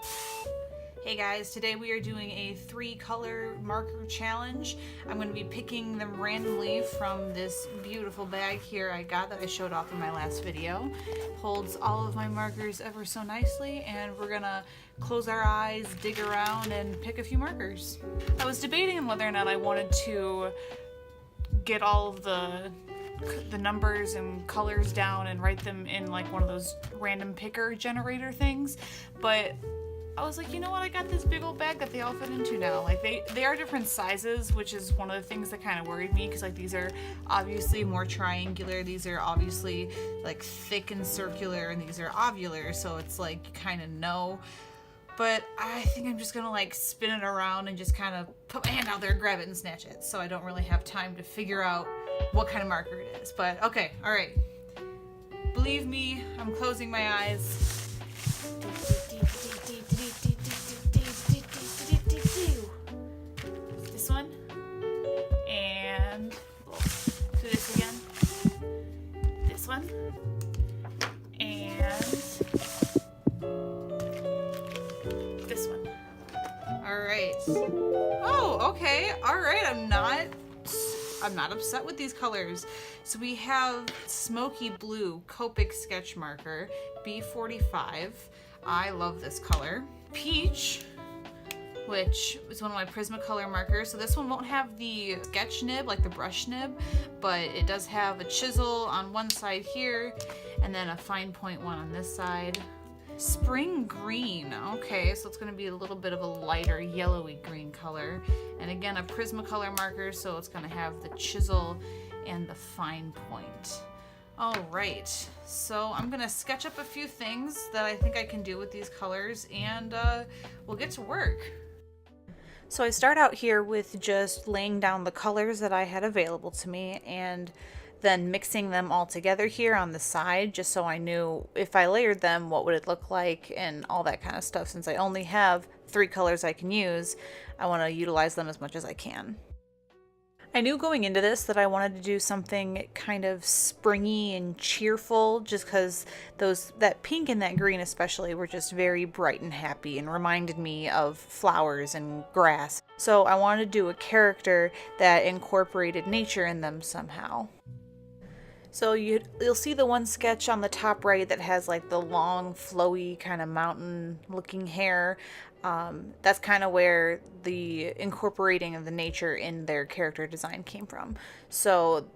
Hey guys, today we are doing a 3-color marker challenge. I'm going to be picking them randomly from this beautiful bag here I got that I showed off in my last video. Holds all of my markers ever so nicely, and we're going to close our eyes, dig around, and pick a few markers. I was debating on whether or not I wanted to get all of the numbers and colors down and write them in like one of those random picker generator things, but I was like, you know what, I got this big old bag that they all fit into now. Like they are different sizes, which is one of the things that kind of worried me, because like these are obviously more triangular, these are obviously like thick and circular, and these are ovular, so it's like you kind of know. But I think I'm just gonna like spin it around and just kind of put my hand out there, grab it, and snatch it, so I don't really have time to figure out what kind of marker it is. But okay, all right. Believe me, I'm closing my eyes. This one, and do this again. This one, and this one. All right. Oh, okay. All right. I'm not upset with these colors. So we have smoky blue Copic sketch marker, B45. I love this color. Peach, which is one of my Prismacolor markers. So this one won't have the sketch nib, like the brush nib, but it does have a chisel on one side here, and then a fine point one on this side. Spring green, okay, so it's gonna be a little bit of a lighter yellowy green color. And again, a Prismacolor marker, so it's gonna have the chisel and the fine point. All right, so I'm gonna sketch up a few things that I think I can do with these colors, and we'll get to work. So I start out here with just laying down the colors that I had available to me, and then mixing them all together here on the side, just so I knew if I layered them, what would it look like and all that kind of stuff. Since I only have 3 colors I can use, I want to utilize them as much as I can. I knew going into this that I wanted to do something kind of springy and cheerful, just because that pink and that green especially were just very bright and happy and reminded me of flowers and grass. So I wanted to do a character that incorporated nature in them somehow. So you'll see the one sketch on the top right that has like the long flowy kind of mountain looking hair. That's kind of where the incorporating of the nature in their character design came from. So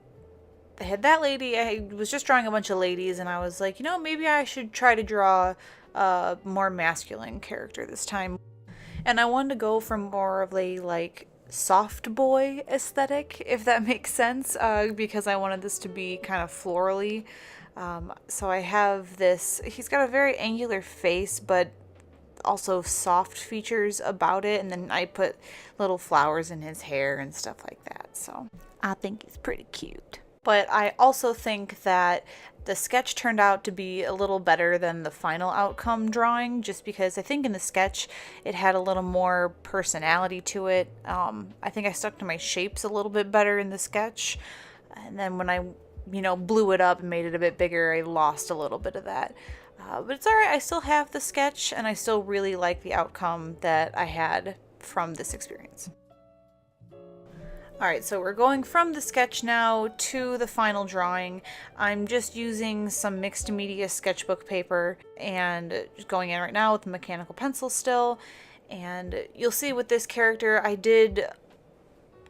they had that lady. I was just drawing a bunch of ladies, and I was like, you know, maybe I should try to draw a more masculine character this time. And I wanted to go from more of a like soft boy aesthetic, if that makes sense, because I wanted this to be kind of florally. So I have this, he's got a very angular face, but also soft features about it, and then I put little flowers in his hair and stuff like that, so I think he's pretty cute. But I also think that the sketch turned out to be a little better than the final outcome drawing, just because I think in the sketch it had a little more personality to it. I think I stuck to my shapes a little bit better in the sketch, and then when I blew it up and made it a bit bigger, I lost a little bit of that. But it's alright, I still have the sketch, and I still really like the outcome that I had from this experience. Alright, so we're going from the sketch now to the final drawing. I'm just using some mixed media sketchbook paper and just going in right now with the mechanical pencil still. And you'll see with this character, I did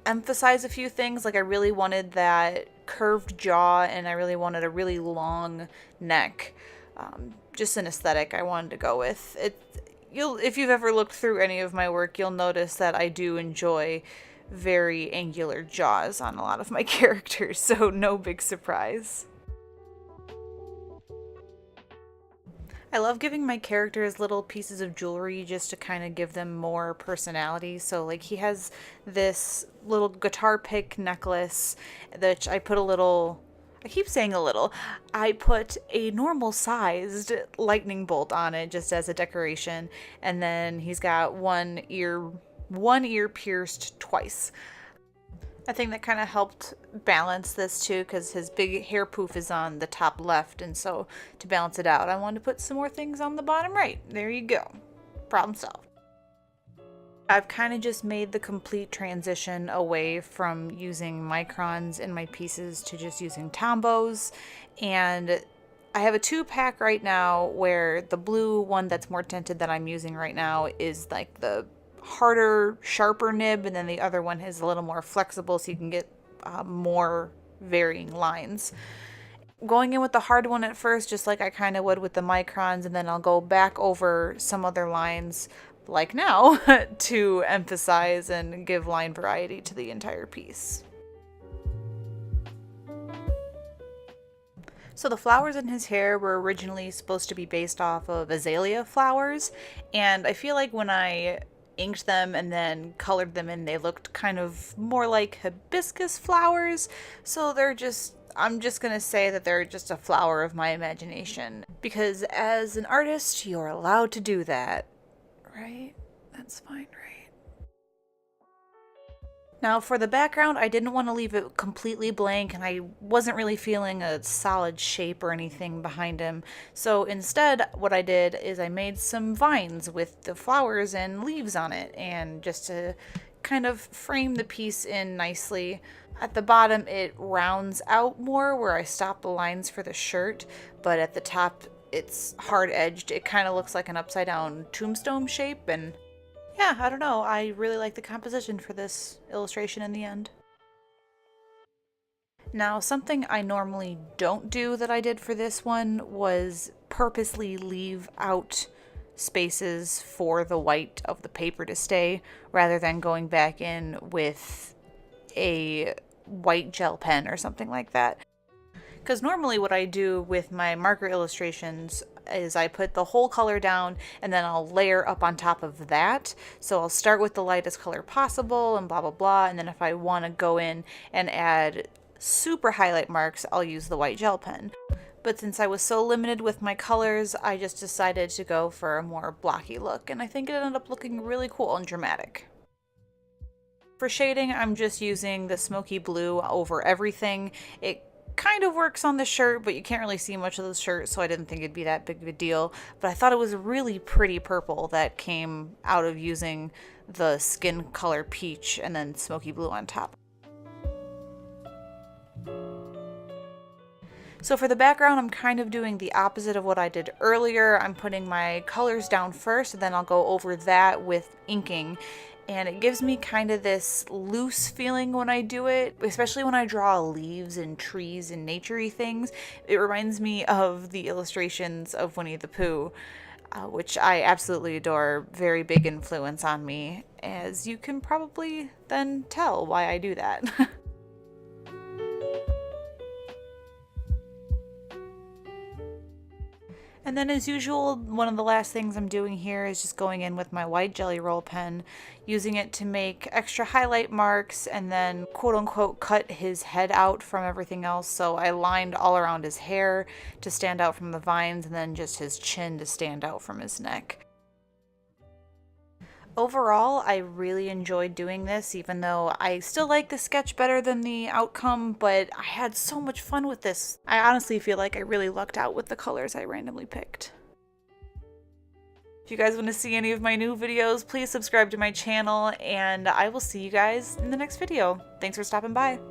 emphasize a few things. Like I really wanted that curved jaw, and I really wanted a really long neck. Just an aesthetic I wanted to go with. If you've ever looked through any of my work, you'll notice that I do enjoy very angular jaws on a lot of my characters, so no big surprise. I love giving my characters little pieces of jewelry just to kind of give them more personality. So like he has this little guitar pick necklace that I put I keep saying a little. I put a normal sized lightning bolt on it just as a decoration, and then he's got one ear pierced twice. I think that kind of helped balance this too, because his big hair poof is on the top left, and so to balance it out, I wanted to put some more things on the bottom right. There you go. Problem solved. I've kind of just made the complete transition away from using microns in my pieces to just using Tombows, and I have a 2-pack right now where the blue one that's more tinted that I'm using right now is like the harder, sharper nib, and then the other one is a little more flexible so you can get more varying lines. Going in with the hard one at first, just like I kind of would with the microns, and then I'll go back over some other lines like now to emphasize and give line variety to the entire piece. So the flowers in his hair were originally supposed to be based off of azalea flowers, and I feel like when I inked them and then colored them in, they looked kind of more like hibiscus flowers, so I'm just gonna say that they're just a flower of my imagination, because as an artist, you're allowed to do that. Right? That's fine, right? Now for the background, I didn't want to leave it completely blank, and I wasn't really feeling a solid shape or anything behind him. So instead, what I did is I made some vines with the flowers and leaves on it, and just to kind of frame the piece in nicely. At the bottom, it rounds out more where I stop the lines for the shirt, but at the top, it's hard edged. It kind of looks like an upside down tombstone shape, and yeah, I don't know. I really like the composition for this illustration in the end. Now, something I normally don't do that I did for this one was purposely leave out spaces for the white of the paper to stay, rather than going back in with a white gel pen or something like that. Because normally what I do with my marker illustrations is I put the whole color down and then I'll layer up on top of that. So I'll start with the lightest color possible and blah blah blah, and then if I want to go in and add super highlight marks, I'll use the white gel pen. But since I was so limited with my colors, I just decided to go for a more blocky look, and I think it ended up looking really cool and dramatic. For shading, I'm just using the smoky blue over everything. It kind of works on the shirt, but you can't really see much of the shirt, so I didn't think it'd be that big of a deal. But I thought it was a really pretty purple that came out of using the skin color peach and then smoky blue on top. So for the background, I'm kind of doing the opposite of what I did earlier. I'm putting my colors down first, and then I'll go over that with inking. And it gives me kind of this loose feeling when I do it, especially when I draw leaves and trees and nature-y things. It reminds me of the illustrations of Winnie the Pooh, which I absolutely adore. Very big influence on me, as you can probably then tell why I do that. And then as usual, one of the last things I'm doing here is just going in with my white Jelly Roll pen, using it to make extra highlight marks and then quote unquote cut his head out from everything else. So I lined all around his hair to stand out from the vines, and then just his chin to stand out from his neck. Overall, I really enjoyed doing this, even though I still like the sketch better than the outcome, but I had so much fun with this. I honestly feel like I really lucked out with the colors I randomly picked. If you guys want to see any of my new videos, please subscribe to my channel, and I will see you guys in the next video. Thanks for stopping by.